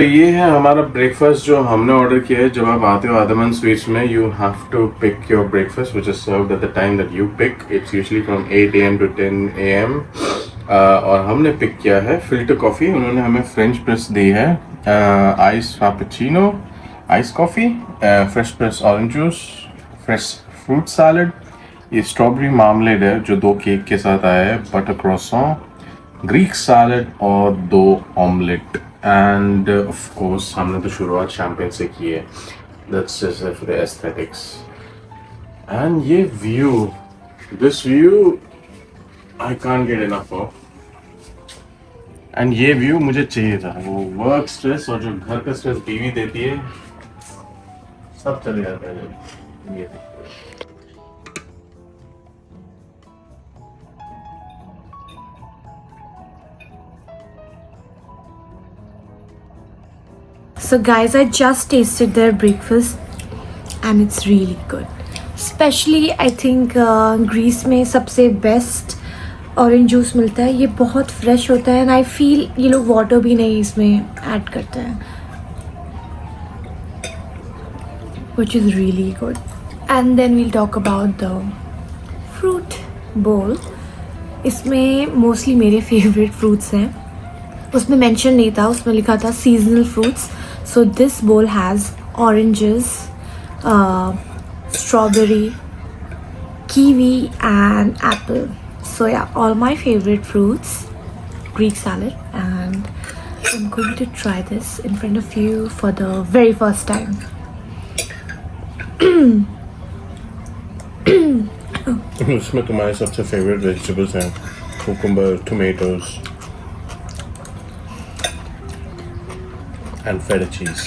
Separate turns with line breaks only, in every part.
तो ये है हमारा ब्रेकफास्ट जो हमने ऑर्डर किया है। जब आप आते हो आदमन स्वीट्स में, you have to pick your breakfast which is served at the time that you pick. It's usually from 8 AM to 10 AM। और हमने पिक किया है फिल्टर कॉफ़ी। उन्होंने हमें फ्रेंच प्रेस दी है, ice frappuccino, ice coffee, fresh press orange juice, fresh fruit salad, ये strawberry marmalade है जो 2 केक के साथ आया है, बटर क्रॉसॉन, ग्रीक सैलड और 2 ऑमलेट। एंड ऑफ कोर्स हमने तो शुरुआत शैम्पेन से की है। That's just for the aesthetics. And ये view, this view I can't get enough of. And ये व्यू मुझे चाहिए था। वो वर्क स्ट्रेस और जो घर का स्ट्रेस बीवी देती है, सब चले जाता है जब ये देखते हैं।
So guys, I just tasted their breakfast and it's really good. Especially I think Greece में सबसे बेस्ट ऑरेंज जूस मिलता है। ये बहुत फ्रेश होता है एंड आई फील ये लोग वाटर भी नहीं इसमें ऐड करते हैं, which is really good. And then we'll talk about the fruit bowl. इसमें मोस्टली मेरे फेवरेट फ्रूट्स हैं। उसमें मेंशन नहीं था, उसमें लिखा था seasonal fruits. So this bowl has oranges, strawberry, kiwi and apple. So yeah, all my favorite fruits, Greek salad, and I'm going to try this in front of you for the very first time.
उसमें तुम्हारे सबसे favourite vegetables हैं cucumber, tomatoes and feta cheese.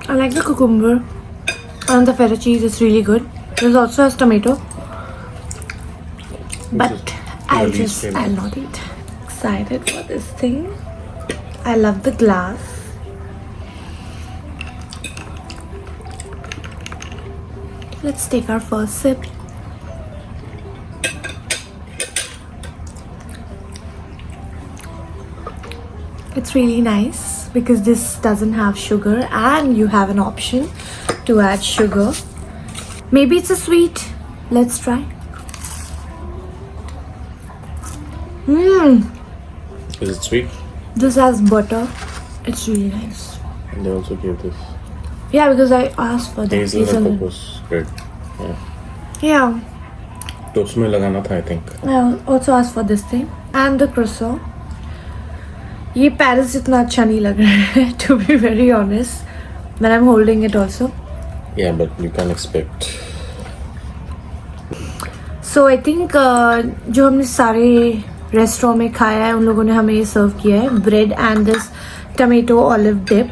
I like the cucumber and the feta cheese is really good. There's also has tomato, but I'll not eat. Excited for this thing. I love the glass. Let's take our first sip. It's really nice because this doesn't have sugar and you have an option to add sugar. Maybe it's a sweet. Let's try.
Is it sweet?
This has butter. It's really nice.
And they also give this
Yeah, because I asked for this.
hazelnut cocoa bread.
Yeah.
तो उसमें लगाना था I think.
I also asked for this thing and the croissant. ये Paris जितना अच्छा नहीं लग रहा है to be very honest when I'm holding it also.
Yeah, but you can't expect.
So I think जो हमने सारे रेस्टोरेंट में खाया है उन लोगों ने हमें ये सर्व किया है, bread and this tomato olive dip.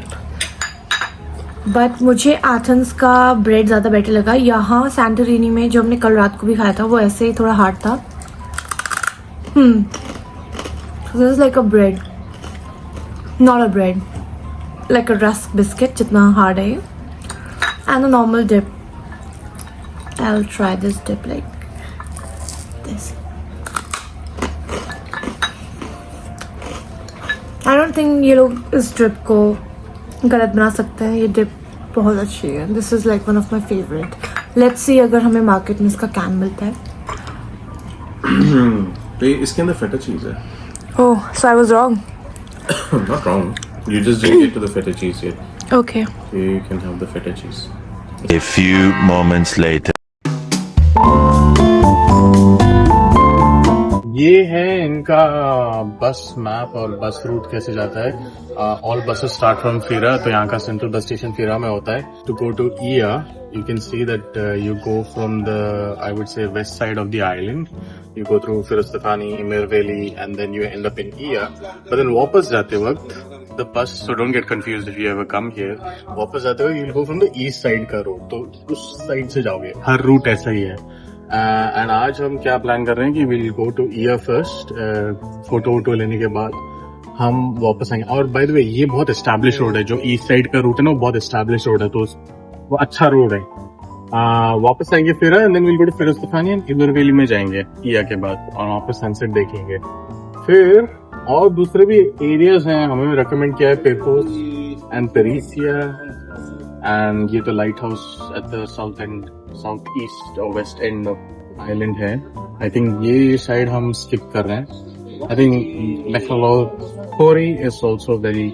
But मुझे एथेंस का ब्रेड ज़्यादा बेटर लगा। यहाँ सैंटोरिनी में जो हमने कल रात को भी खाया था वो ऐसे ही थोड़ा हार्ड था। So this is like a bread, not a bread, like a rusk biscuit जितना hard है ये। And a normal dip. I'll try this dip like this. I don't think ये लोग इस dip को गलत बना सकते हैं। ये dip बहुत अच्छी है। This is like one of my favorite. Let's see अगर हमें मार्केट में इसका कैन मिलता है।
तो इसके अंदर फेटा चीज है।
Oh, so I was wrong.
Not wrong. You just didn't get to the feta cheese yet.
Okay.
So you can have the feta cheese.
A few moments later.
ये है इनका बस मैप और बस रूट कैसे जाता है। All buses start from FERA, तो यहाँ का सेंट्रल बस स्टेशन फीरा में होता है। To go to Oia you can see that you go from the, I would say, west side of the island. You go through Firuztefani, Mirveli, and then you end up in Iya. But then वापस जाते वक्त the bus, so don't get confused if you ever come here. वापस जाते वक्त you'll go from the east side का road, तो उस side से जाओगे। हर route ऐसा ही है। एंड आज हम क्या प्लान कर रहे हैं कि we'll go to Iya first. Photo वोटो लेने के बाद हम वापस आएंगे। और बाय द वे ये बहुत एस्टैब्लिश रोड है, जो ईस्ट साइड का रूट है ना वो बहुत एस्टैब्लिश रोड है, तो वो अच्छा रोड है। वापस आएंगे फिर and then will go to Firozpur एंड इधर वैली में जाएंगे ईया के बाद और वहाँ पे सनसेट देखेंगे। फिर और दूसरे भी एरियाज हैं, हमें रिकमेंड किया है पेपोस एंड पेरिसिया, एंड ये तो lighthouse at the south end, south east और वेस्ट एंड आइलैंड है। आई थिंक ये साइड हम स्किप कर रहे हैं। I think Megalochori is also very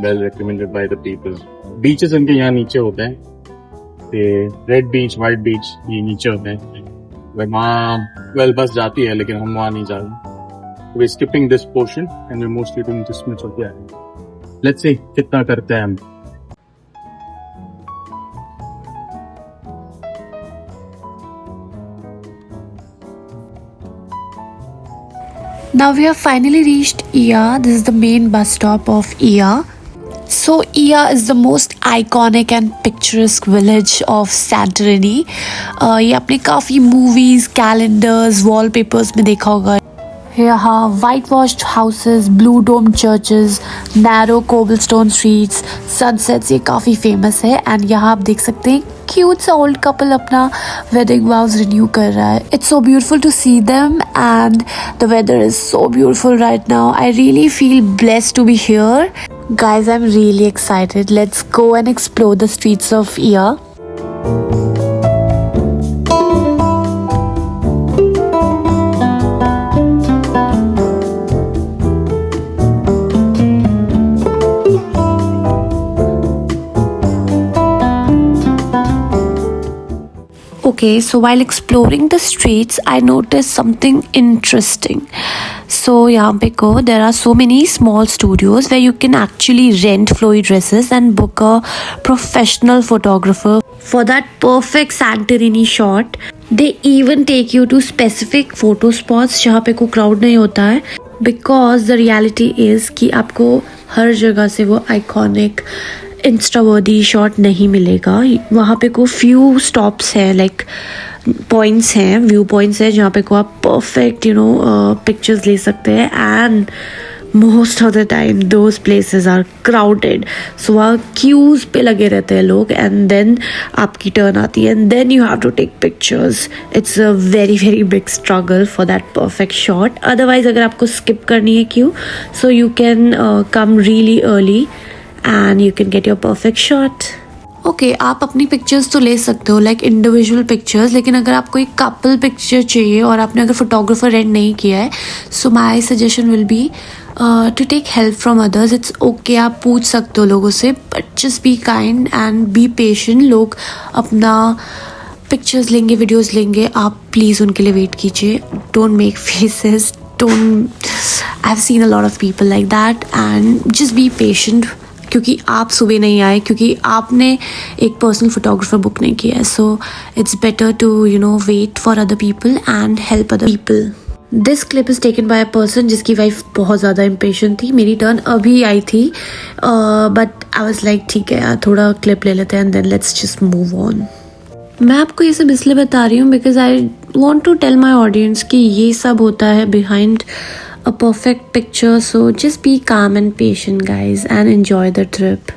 well recommended by the people. Beaches इनके यहाँ नीचे होते हैं, रेड बीच, व्हाइट बीच ये नीचे होते हैं। वहाँ वेल बस जाती है लेकिन हम वहाँ नहीं जा रहे। We're skipping this portion and we're mostly doing this much of the island. Let's see कितना करते हैं हम।
Now we have finally reached Ia. This is the main bus stop of Ia. So Ia is the most iconic and picturesque village of Santorini. ये आपने काफ़ी movies, calendars, wallpapers में देखा होगा। यहाँ white washed houses, blue dome churches, narrow cobblestone streets, sunsets, ये काफ़ी famous है। एंड यहाँ आप देख सकते हैं क्यूट सा ओल्ड कपल अपना वेडिंग वाउज रिन्यू कर रहा है। It's so beautiful to see them and the weather is so beautiful right now. I really feel blessed to be here. Guys, I'm really excited. Let's go and explore the streets of Ia. Okay, so while exploring the streets, I noticed something interesting. So यहाँ पे को there are so many small studios where you can actually rent flowy dresses and book a professional photographer for that perfect Santorini shot. They even take you to specific photo spots जहाँ पे को crowd नहीं होता है, because the reality is कि आपको हर जगह से वो iconic इंस्टावर्दी शॉट नहीं मिलेगा। वहाँ पे को फ्यू स्टॉप्स हैं, लाइक पॉइंट्स हैं, व्यू पॉइंट्स हैं जहाँ पे को आप परफेक्ट पिक्चर्स ले सकते हैं। And most of the time those places are crowded, so वहाँ क्यूज पे लगे रहते हैं लोग, एंड देन आपकी टर्न आती है and then you have to take pictures. It's a very very big struggle for that perfect shot. Otherwise अगर आपको स्किप करनी है queue, so you can come really early and you can get your perfect shot. Okay, आप अपनी pictures तो ले सकते हो लाइक इंडिविजुअल पिक्चर्स, लेकिन अगर आपको एक कपल पिक्चर चाहिए और आपने अगर फोटोग्राफर रेंट नहीं किया है, so my suggestion will be to take help from others. It's okay, आप पूछ सकते हो लोगों से, but just be kind and be patient. लोग अपना पिक्चर्स लेंगे, वीडियोज़ लेंगे, आप प्लीज़ उनके लिए वेट कीजिए। Don't make faces, don't, I have seen a lot of people like that, and just be patient, क्योंकि आप सुबह नहीं आए, क्योंकि आपने एक पर्सनल फोटोग्राफर बुक नहीं किया है। So it's better to wait for other people and help other people. This clip is taken by a person जिसकी वाइफ बहुत ज़्यादा इम्पेशेंट थी। मेरी टर्न अभी आई थी, बट आई वाज लाइक ठीक है यार, थोड़ा क्लिप ले लेते हैं and then let's just move on. मैं आपको ये सब इसलिए बता रही हूँ because I want to tell my audience कि ये सब होता है behind a perfect picture. So just be calm and patient, guys, and enjoy the trip.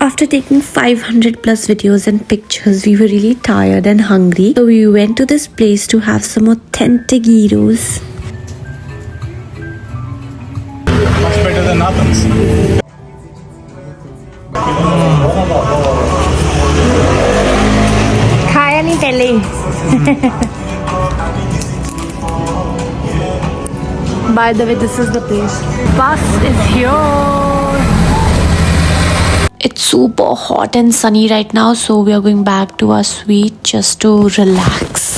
After taking 500 plus videos and pictures, we were really tired and hungry, so we went to this place to have some authentic gyros.
Much better than Nathan's.
खाया नहीं पहले। By the way, this is the place. Bus is here. It's super hot and sunny right now, so we are going back to our suite just to relax.